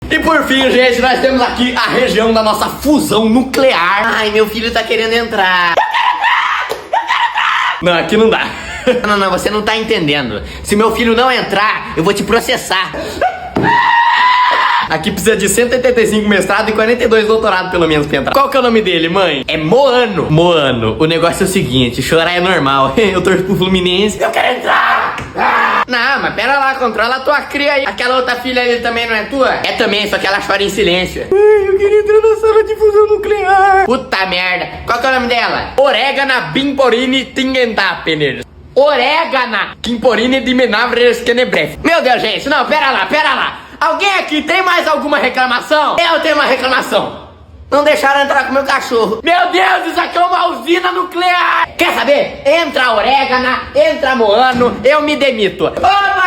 E por fim, gente, nós temos aqui a região da nossa fusão nuclear. Ai, meu filho tá querendo entrar. Não, aqui não dá. Não, você não tá entendendo. Se meu filho não entrar, eu vou te processar. Aqui precisa de 185 mestrado e 42 doutorado pelo menos pra entrar. Qual que é o nome dele, mãe? É Moano. Moano, o negócio é o seguinte, chorar é normal. Eu torço pro Fluminense. Eu quero entrar! Não, mas pera lá, controla a tua cria aí. Aquela outra filha ali também não é tua? É também, só que ela chora em silêncio. Ai, eu queria entrar na sala de fusão nuclear. Puta merda. Qual que é o nome dela? Orégana Bimporini Tingendapener. Orégana Kimporini de Menavres Kenebref. Meu Deus, gente, não, pera lá. Alguém aqui tem mais alguma reclamação? Eu tenho uma reclamação. Não deixaram entrar com o meu cachorro. Meu Deus, isso aqui é uma usina nuclear. Quer saber? Entra a Orégana, entra Moano, eu me demito. Opa!